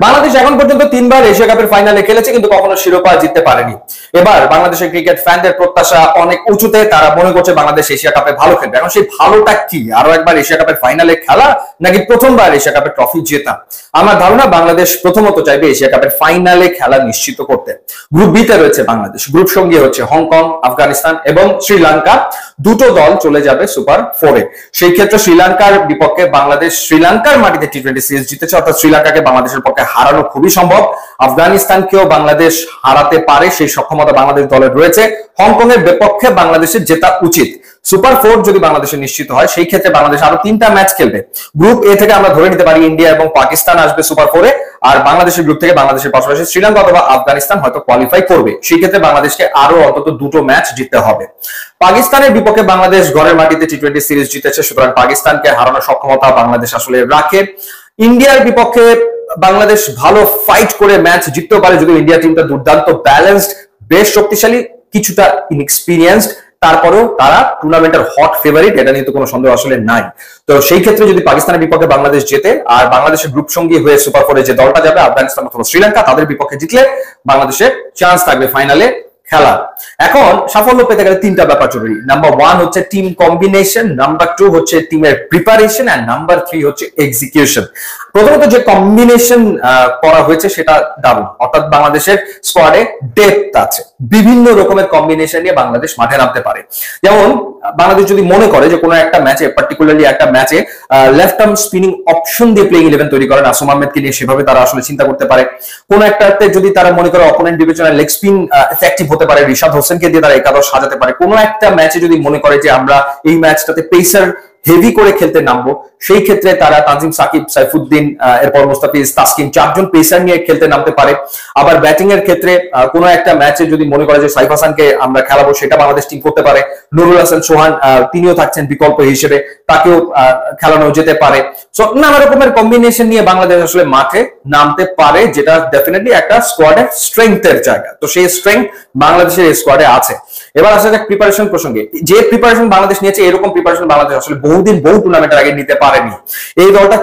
বাংলাদেশ এখন পর্যন্ত 3বার এশিয়া কাপের ফাইনালে খেলেছে, কিন্তু কখনো শিরোপা জিততে পারেনি। এবার বাংলাদেশের ক্রিকেট ফ্যানদের প্রত্যাশা অনেক উঁচুতে, তারা মনে করছে বাংলাদেশ এশিয়া কাপে ভালো খেলবে। এখন সেই ভালোটা কি? আরো একবার এশিয়া কাপের ফাইনালে খেলা, নাকি প্রথমবার এশিয়া কাপের ট্রফি জেতা? আমার ধারণা বাংলাদেশ প্রথমত চাইবে এশিয়া কাপের ফাইনালে খেলা নিশ্চিত করতে। গ্রুপ বি তে রয়েছে বাংলাদেশ, গ্রুপ সঙ্গী হচ্ছে হংকং, আফগানিস্তান এবং শ্রীলঙ্কা। দুটো দল চলে যাবে সুপার ফোরে। সেই ক্ষেত্রে শ্রীলঙ্কার বিপক্ষে বাংলাদেশ শ্রীলঙ্কার মাটিতে টি-20 সিরিজ জিতেছে, অর্থাৎ শ্রীলঙ্কাকে বাংলাদেশের পক্ষে হারানো খুবই সম্ভব। আফগানিস্তানকেও বাংলাদেশ হারাতে পারে, সেই সক্ষমতা বাংলাদেশ দলের রয়েছে। হংকং এর বিপক্ষে বাংলাদেশের জেতা উচিত। সুপার ফোর যদি বাংলাদেশের নিশ্চিত হয়, সেই ক্ষেত্রে বাংলাদেশ আরো 3টা ম্যাচ খেলবে। গ্রুপ এ থেকে আমরা ধরে নিতে পারি ইন্ডিয়া এবং পাকিস্তান আসবে সুপার ফোরে, আর বাংলাদেশের গ্রুপ থেকে বাংলাদেশের পাশাপাশি শ্রীলঙ্কা অথবা আফগানিস্তান হয়তো কোয়ালিফাই করবে। সেই ক্ষেত্রে বাংলাদেশকে আরো অন্তত 2টো ম্যাচ জিততে হবে। পাকিস্তানের বিপক্ষে বাংলাদেশ ঘরের মাটিতে টি-20 সিরিজ জিতেছে, সুতরাং পাকিস্তানকে হারানোর সক্ষমতা বাংলাদেশ আসলে রাখে। ইন্ডিয়ার বিপক্ষে বাংলাদেশ ভালো ফাইট করে ম্যাচ জিততে পারে, যদি ইন্ডিয়া টিমটা দুর্দান্ত ব্যালেন্সড, বেশ শক্তিশালী, কিছুটা ইনএক্সপিরিয়েন্সড, তারপরেও তারা টুর্নামেন্টের হট ফেভারিট, এটা নিয়ে তো কোনো সন্দেহ আসলে নাই। তো সেই ক্ষেত্রে যদি পাকিস্তানের বিপক্ষে বাংলাদেশ জেতে, আর বাংলাদেশের গ্রুপ সঙ্গী হয়ে সুপার ফোরে যে দলটা যাবে আফগানিস্তান অথবা শ্রীলঙ্কা, তাদের বিপক্ষে জিতলে বাংলাদেশের চান্স থাকবে ফাইনালে খেলা। এখন সাফল্য পেতে গেলে 3টা ব্যাপার জরুরি। নাম্বার 1 হচ্ছে টিম কম্বিনেশন, নাম্বার 2 হচ্ছে টিমের প্রিপারেশন, আর নাম্বার 3 হচ্ছে এক্সিকিউশন। প্রথমত যে কম্বিনেশন করা হয়েছে সেটা দারুণ, অর্থাৎ বাংলাদেশের স্কোয়াডে ডেপথ আছে, বিভিন্ন রকমের কম্বিনেশন নিয়ে বাংলাদেশ মাঠে নামতে পারে। যেমন বাংলাদেশ যদি মনে করে যে কোনো একটা ম্যাচে, পার্টিকুলারলি একটা ম্যাচে লেফট আর্ম স্পিনিং অপশন দিয়ে প্লেইং 11 তৈরি করেন আসম আহমেদকে নিয়ে, সেভাবে তারা আসলে চিন্তা করতে পারে। কোন একটাতে যদি তারা মনে করে opponent divisional leg spin effective হতে পারে, রিশাদ হোসেনকে দিয়ে তারা একাদশ সাজাতে পারে। কোন একটা ম্যাচে যদি মনে করে যে আমরা এই ম্যাচটাতে পেসার হেভি করে খেলতে নামবো, সেই ক্ষেত্রে তারা তানজিম সাকিব, সাইফুদ্দিন, এরপর মুস্তাফিজ, তাসকিন, 4জন পেসার নিয়ে খেলতে নামতে পারে। আবার ব্যাটিং এর ক্ষেত্রে কোনো একটা ম্যাচে যদি মনে করে যে সাইফ হাসানকে আমরা খেলাবো, সেটা বাংলাদেশ টিম করতে পারে। নুরুল হাসান সোহান তিনিও থাকছেন বিকল্প হিসেবে, তাকেও খেলানো যেতে পারে। সো নানা রকমের কম্বিনেশন নিয়ে বাংলাদেশ আসলে মাঠে নামতে পারে, যেটা ডেফিনেটলি একটা স্কোয়াডের স্ট্রেংথের জায়গা। তো সেই স্ট্রেংথ বাংলাদেশের স্কোয়াডে আছে। এবার আসা যাক প্রিপারেশন প্রসঙ্গে। যে প্রিপারেশন বাংলাদেশ নিয়েছে, এরকম প্রিপারেশন বাংলাদেশ আসলে বহুদিন বহু টুর্নামেন্টের আগে নিতে পারেনি। এই দলটা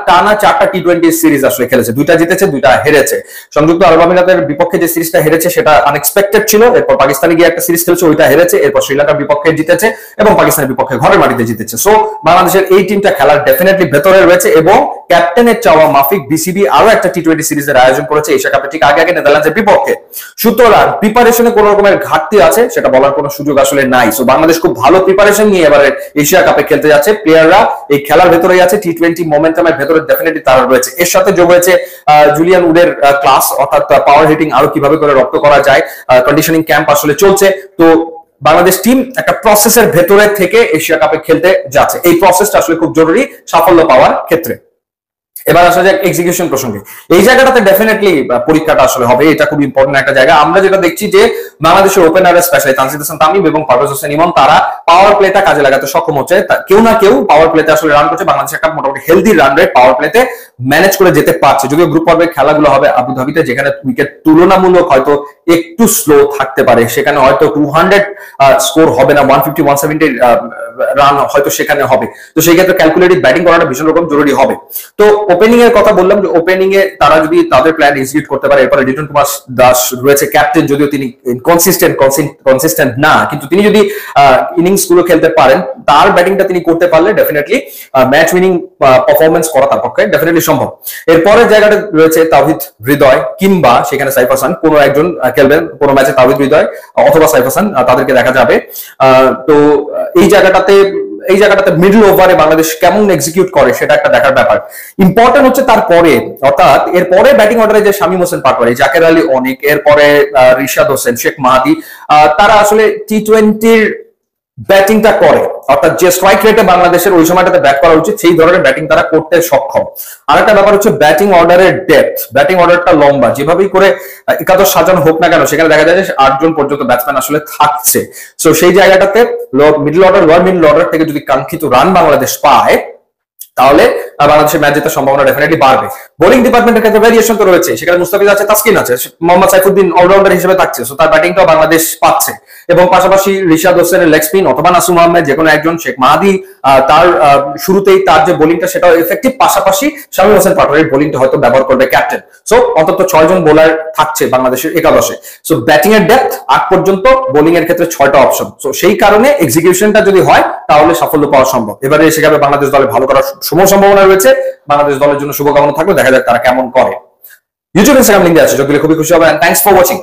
টানা 4টা টি-20 সিরিজ আসলে খেলেছে, 2টা জিতেছে, 2টা হেরেছে। সংযুক্ত আরব আমিরাতের বিপক্ষে যে সিরিজটা হেরেছে সেটা আনএক্সপেক্টেড ছিল। এরপর পাকিস্তানে গিয়ে একটা সিরিজ খেলেছে, ওইটা হেরেছে। এরপর শ্রীলঙ্কার বিপক্ষে জিতেছে এবং পাকিস্তানের বিপক্ষে ঘরের মাটিতে জিতেছে। সো বাংলাদেশের এই টিমটা খেলার ডেফিনেটলি ভেতরে রয়েছে, এবং ক্যাপ্টেনের চাওয়া মাফিক বিসিবি আরো একটা টি-20 সিরিজের আয়োজন করেছে এশিয়া কাপের ঠিক আগে নেদারল্যান্ডসের বিপক্ষে। সুতরাং প্রিপারেশনে কোন রকমের ঘাটতি আছে সেটা বলার কোনো সুযোগ আসলে নাই। সো বাংলাদেশ খুব ভালো প্রিপারেশন নিয়ে এবারে এশিয়া কাপে খেলতে যাচ্ছে। প্লেয়াররা এই খেলার ভেতরেই আছে, টি-20 মোমেন্টামের ভেতরে ডেফিনেটলি তারা রয়েছে। এর সাথে যোগ হয়েছে জুলিয়ান উডের ক্লাস, অর্থাৎ পাওয়ার হিটিং আরো কিভাবে করে রপ্ত করা যায়। কন্ডিশনিং ক্যাম্প আসলে চলছে। তো বাংলাদেশ টিম একটা প্রসেসের ভেতরে থেকে এশিয়া কাপে খেলতে যাচ্ছে। এই প্রসেসটা আসলে খুব জরুরি সাফল্য পাওয়ার ক্ষেত্রে। এবার আসা যাক এক্সিকিউশন প্রসঙ্গে। এই জায়গাটাতে ডেফিনেটলি পরীক্ষাটা আসলে হবে, এটা খুব ইম্পর্টেন্ট একটা জায়গা। আমরা যেটা দেখছি যে বাংলাদেশের ওপেনার স্পেশালি তানজিদ হাসান তামিম এবং পারভেজ হোসেন ইমন, তারা পাওয়ার প্লেটা কাজে লাগাতে সক্ষম হচ্ছে। কেউ না কেউ পাওয়ার প্লেতে আসলে রান করছে। বাংলাদেশ একটা মোটামুটি হেলদি রান রেট পাওয়ার প্লেতে ম্যানেজ করে যেতে পারছে। যদিও গ্রুপ পর্বের খেলাগুলো হবে আবুধাবিতে, যেখানে উইকেট তুলনামূলক হয়তো একটু স্লো থাকতে পারে, সেখানে হয়তো 200 স্কোর হবে না, 150 170 রান হয়তো সেখানে হবে। তো সেই ক্ষেত্রে ক্যালকুলেটেড ব্যাটিং করাটা ভীষণ রকম জরুরি হবে। তো ওপেনিং এর কথা বললাম, যে ওপেনিং এ তারা যদি তাদের প্ল্যান এক্সিকিউট করতে পারে। এরপরে লিটন কুমার দাস রয়েছে ক্যাপ্টেন, যদিও তিনি কনসিস্টেন্ট না, কিন্তু তিনি যদি ইনিংস গুলো খেলতে পারেন, তার ব্যাটিংটা তিনি করতে পারলে ডেফিনেটলি ম্যাচ উইনিং পারফরমেন্স করা তার পক্ষে ডেফিনেটলি সম্ভব। এরপরের জায়গাটা রয়েছে তাওহিদ হৃদয় কিংবা সেখানে সাইফ হাসান, কোনো একজন খেলবেন কোনো ম্যাচে, তাওহিদ হৃদয় অথবা সাইফ হাসান, তাদেরকে দেখা যাবে। তো এই জায়গাটাতে মিডল ওভারে বাংলাদেশ কেমন এক্সিকিউট করে সেটা একটা দেখার ব্যাপার। ইম্পর্টেন্ট হচ্ছে তারপরে, অর্থাৎ এরপরে ব্যাটিং অর্ডারে যে শামীম হোসেন পাটোয়ারি, জাকের আলী অনিক, এরপরে রিশাদ হোসেন, শেখ মাহাদি, তারা আসলে টি-20 ব্যাটিংটা করে, অর্থাৎ যে স্ট্রাইক রেটে বাংলাদেশের ওই সময়টাতে ব্যাট করা উচিত সেই ধরনের ব্যাটিং তারা করতে সক্ষম। আর একটা ব্যাপার হচ্ছে ব্যাটিং অর্ডারের ডেপথ, ব্যাটিং অর্ডারটা লম্বা। যেভাবেই করে একাদশ সাজানো হোক না কেন, সেখানে দেখা যায় যে 8 জন পর্যন্ত ব্যাটসম্যান আসলে থাকছে। সো সেই জায়গাটাতে middle order, lower middle order থেকে যদি কাঙ্ক্ষিত রান বাংলাদেশ পায়, তাহলে বাংলাদেশের ম্যাচ জেতার সম্ভাবনা ডেফিনেটলি বাড়বে। বোলিং ডিপার্টমেন্টের ক্ষেত্রে ভেরিয়েশন তো রয়েছে, সেখানে মুস্তাফিজ আছে, তাসকিন আছে, মোহাম্মদ সাইফুদ্দিন অলরাউন্ডার হিসেবে থাকছে। সো তার ব্যাটিংটাও বাংলাদেশ পাচ্ছে। এবং পাশাপাশি রিশাদ হোসেনের লেগ স্পিন অথবা নাসুম আহমেদ যে কোনো একজন, শেখ মাহাদি তার শুরুতেই তার যে বোলিংটা সেটাও এফেক্টিভ, পাশাপাশি শামীম হোসেন পাটোয়ারির বোলিংটা হয়তো ব্যবহার করবে ক্যাপ্টেন। সো অন্তত 6 জন বোলার থাকছে বাংলাদেশের একাদশে। সো ব্যাটিং এর ডেপথ আগ পর্যন্ত, বোলিং এর ক্ষেত্রে 6টা অপশন। সো সেই কারণে এক্সিকিউশনটা যদি হয় তাহলে সাফল্য পাওয়া সম্ভব। এবারে এসে যাবে বাংলাদেশ দলে ভালো করার সম্ভাবনা রয়েছে। বাংলাদেশ দলের জন্য শুভকামনা থাকবে, দেখা যাক তারা কেমন করে। ইউটিউব ইনস্টাগ্রাম লিঙ্ক আছে, যোগ দিলে খুবই খুশি হবে। Thanks for watching.